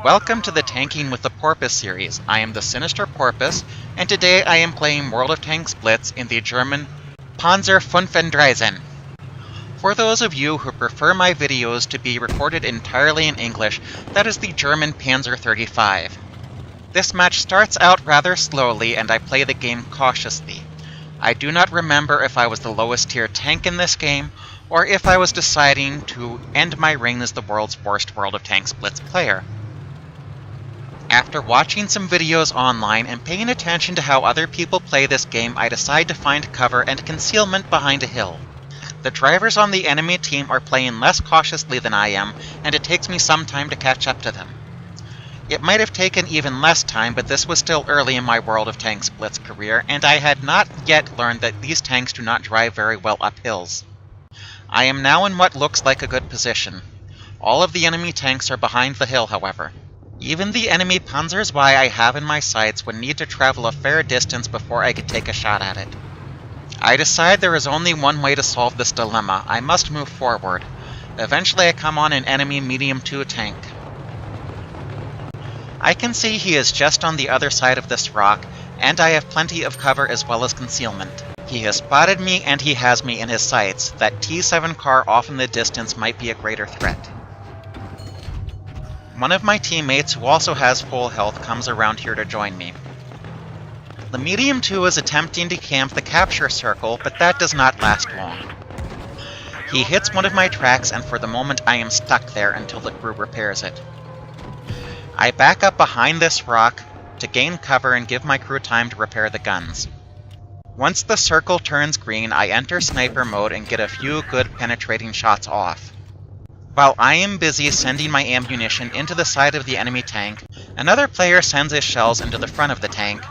Welcome to the Tanking with the Porpoise series. I am the Sinister Porpoise, and today I am playing World of Tanks Blitz in the German Panzer 35. For those of you who prefer my videos to be recorded entirely in English, that is the German Panzer 35. This match starts out rather slowly, and I play the game cautiously. I do not remember if I was the lowest tier tank in this game, or if I was deciding to end my reign as the world's worst World of Tanks Blitz player. After watching some videos online and paying attention to how other people play this game, I decide to find cover and concealment behind a hill. The drivers on the enemy team are playing less cautiously than I am, and it takes me some time to catch up to them. It might have taken even less time, but this was still early in my World of Tanks Blitz career, and I had not yet learned that these tanks do not drive very well up hills. I am now in what looks like a good position. All of the enemy tanks are behind the hill, however. Even the enemy Panzers Y I have in my sights would need to travel a fair distance before I could take a shot at it. I decide there is only one way to solve this dilemma. I must move forward. Eventually I come on an enemy medium 2 tank. I can see he is just on the other side of this rock, and I have plenty of cover as well as concealment. He has spotted me and he has me in his sights. That T7 car off in the distance might be a greater threat. One of my teammates, who also has full health, comes around here to join me. The Medium 2 is attempting to camp the capture circle, but that does not last long. He hits one of my tracks, and for the moment I am stuck there until the crew repairs it. I back up behind this rock to gain cover and give my crew time to repair the guns. Once the circle turns green, I enter sniper mode and get a few good penetrating shots off. While I am busy sending my ammunition into the side of the enemy tank, another player sends his shells into the front of the tank.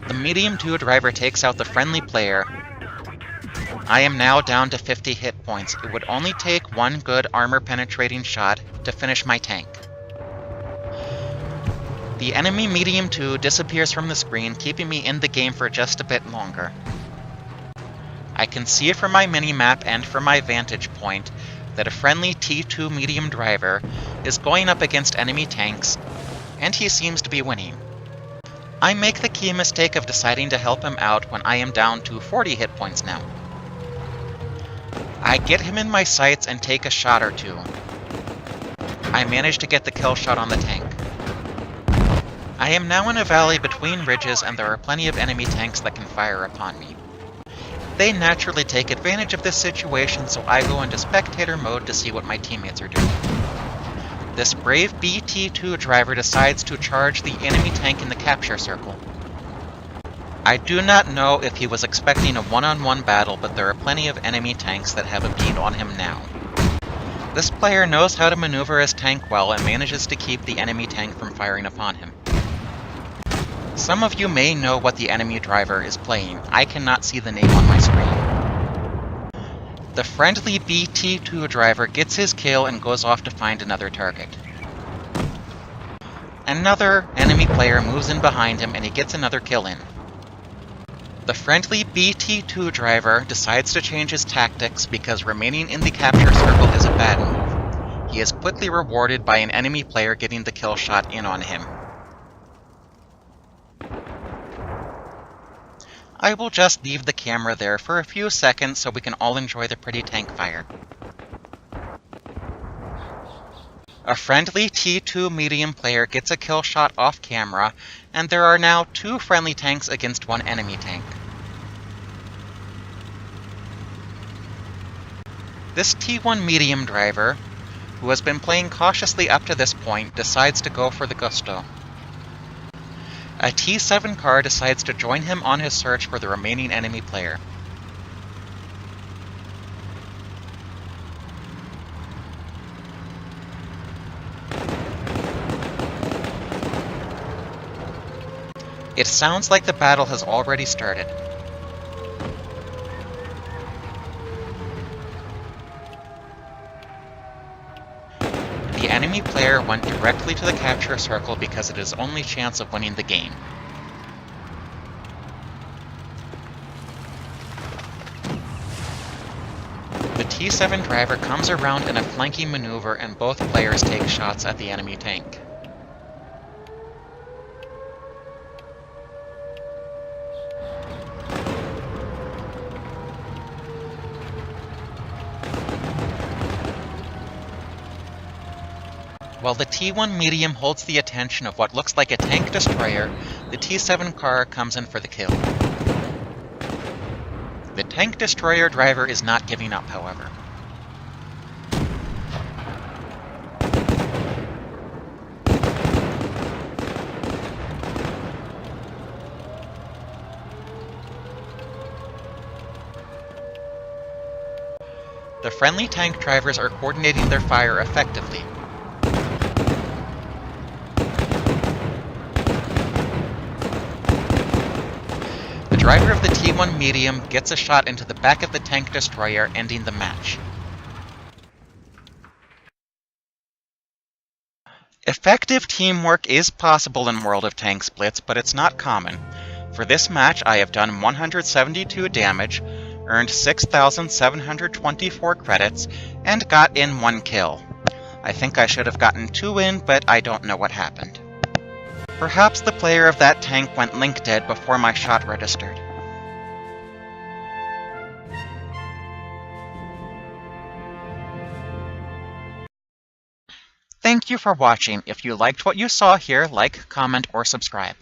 The Medium 2 driver takes out the friendly player. I am now down to 50 hit points. It would only take one good armor-penetrating shot to finish my tank. The enemy Medium 2 disappears from the screen, keeping me in the game for just a bit longer. I can see from my minimap and from my vantage point that a friendly T2 medium driver is going up against enemy tanks, and he seems to be winning. I make the key mistake of deciding to help him out when I am down to 40 hit points now. I get him in my sights and take a shot or two. I manage to get the kill shot on the tank. I am now in a valley between ridges, and there are plenty of enemy tanks that can fire upon me. They naturally take advantage of this situation, so I go into spectator mode to see what my teammates are doing. This brave BT2 driver decides to charge the enemy tank in the capture circle. I do not know if he was expecting a one-on-one battle, but there are plenty of enemy tanks that have a bead on him now. This player knows how to maneuver his tank well and manages to keep the enemy tank from firing upon him. Some of you may know what the enemy driver is playing. I cannot see the name on my screen. The friendly BT2 driver gets his kill and goes off to find another target. Another enemy player moves in behind him and he gets another kill in. The friendly BT2 driver decides to change his tactics because remaining in the capture circle is a bad move. He is quickly rewarded by an enemy player getting the kill shot in on him. I will just leave the camera there for a few seconds so we can all enjoy the pretty tank fire. A friendly T2 medium player gets a kill shot off camera, and there are now 2 friendly tanks against 1 enemy tank. This T1 medium driver, who has been playing cautiously up to this point, decides to go for the gusto. A T7 car decides to join him on his search for the remaining enemy player. It sounds like the battle has already started. The enemy player went directly to the capture circle because it is his only chance of winning the game. The T7 driver comes around in a flanking maneuver and both players take shots at the enemy tank. While the T1 medium holds the attention of what looks like a tank destroyer, the T7 car comes in for the kill. The tank destroyer driver is not giving up, however. The friendly tank drivers are coordinating their fire effectively. The driver of the T1 medium gets a shot into the back of the tank destroyer, ending the match. Effective teamwork is possible in World of Tanks Blitz, but it's not common. For this match, I have done 172 damage, earned 6,724 credits, and got in 1 kill. I think I should have gotten 2 in, but I don't know what happened. Perhaps the player of that tank went link dead before my shot registered. Thank you for watching. If you liked what you saw here, like, comment, or subscribe.